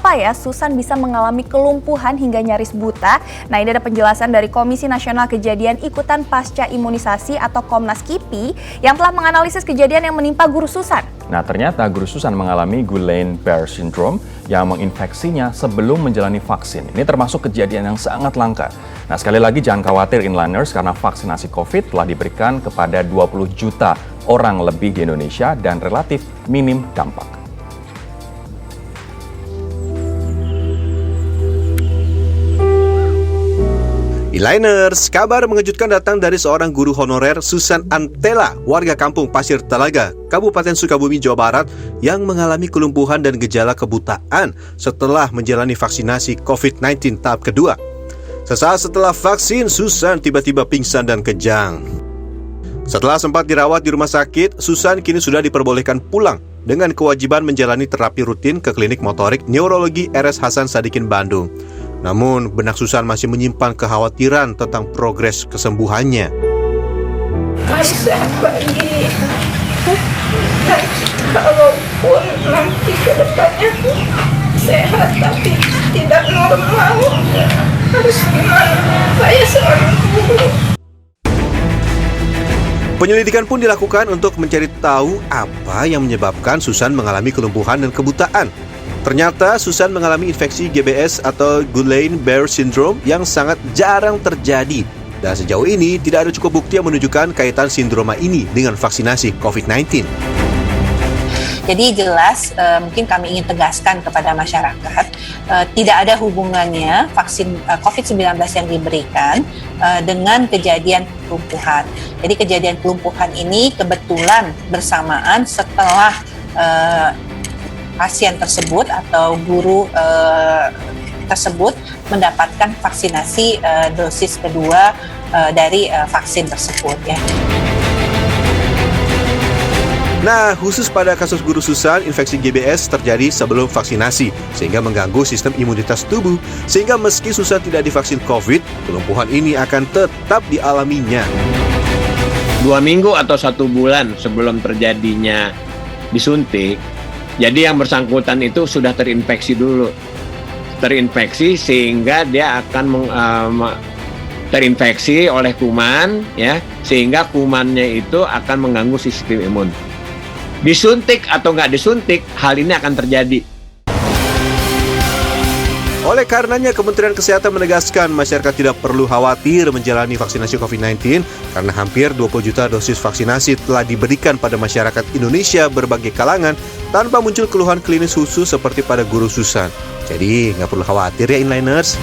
kenapa ya Susan bisa mengalami kelumpuhan hingga nyaris buta? Nah, ini ada penjelasan dari Komisi Nasional Kejadian Ikutan Pasca Imunisasi atau Komnas KIPI yang telah menganalisis kejadian yang menimpa guru Susan. Nah, ternyata guru Susan mengalami Guillain-Barré syndrome yang menginfeksinya sebelum menjalani vaksin. Ini termasuk kejadian yang sangat langka. Nah, sekali lagi jangan khawatir inliners karena vaksinasi COVID telah diberikan kepada 20 juta orang lebih di Indonesia dan relatif minim dampak. Inliners, kabar mengejutkan datang dari seorang guru honorer Susan Antela, warga kampung Pasir Talaga, Kabupaten Sukabumi, Jawa Barat, yang mengalami kelumpuhan dan gejala kebutaan setelah menjalani vaksinasi COVID-19 tahap kedua. Sesaat setelah vaksin, Susan tiba-tiba pingsan dan kejang. Setelah sempat dirawat di rumah sakit, Susan kini sudah diperbolehkan pulang dengan kewajiban menjalani terapi rutin ke klinik motorik neurologi RS Hasan Sadikin Bandung. Namun, benak Susan masih menyimpan kekhawatiran tentang progres kesembuhannya. Masa bagi kalaupun nanti ke depannya sehat tapi tidak normal, harus gimana? Saya seorang guru. Penyelidikan pun dilakukan untuk mencari tahu apa yang menyebabkan Susan mengalami kelumpuhan dan kebutaan. Ternyata Susan mengalami infeksi GBS atau Guillain-Barré syndrome yang sangat jarang terjadi. Dan sejauh ini tidak ada cukup bukti yang menunjukkan kaitan sindroma ini dengan vaksinasi COVID-19. Jadi jelas mungkin kami ingin tegaskan kepada masyarakat tidak ada hubungannya vaksin COVID-19 yang diberikan dengan kejadian kelumpuhan. Jadi kejadian kelumpuhan ini kebetulan bersamaan setelah pasien tersebut atau guru tersebut mendapatkan vaksinasi dosis kedua dari vaksin tersebut ya. Nah, khusus pada kasus guru Susan, infeksi GBS terjadi sebelum vaksinasi, sehingga mengganggu sistem imunitas tubuh, sehingga meski Susan tidak divaksin COVID, kelumpuhan ini akan tetap dialaminya. 2 minggu atau 1 bulan sebelum terjadinya disuntik, jadi yang bersangkutan itu sudah terinfeksi dulu. Terinfeksi sehingga dia akan terinfeksi oleh kuman, ya, sehingga kumannya itu akan mengganggu sistem imun. Disuntik atau nggak disuntik, hal ini akan terjadi. Oleh karenanya, Kementerian Kesehatan menegaskan masyarakat tidak perlu khawatir menjalani vaksinasi COVID-19 karena hampir 20 juta dosis vaksinasi telah diberikan pada masyarakat Indonesia berbagai kalangan tanpa muncul keluhan klinis khusus seperti pada guru Susan. Jadi, nggak perlu khawatir ya inliners.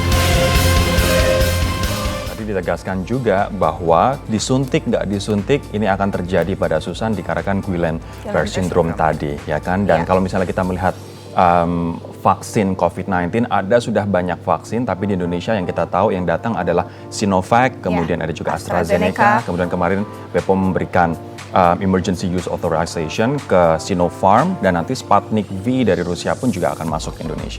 Ditegaskan juga bahwa disuntik nggak disuntik ini akan terjadi pada Susan dikarenakan Guillain-Barré syndrome tadi, ya kan? Dan kalau misalnya kita melihat vaksin COVID-19, ada sudah banyak vaksin, tapi di Indonesia yang kita tahu yang datang adalah Sinovac, kemudian ada juga AstraZeneca, kemudian kemarin BPOM memberikan emergency use authorization ke Sinopharm, dan nanti Sputnik V dari Rusia pun juga akan masuk ke Indonesia.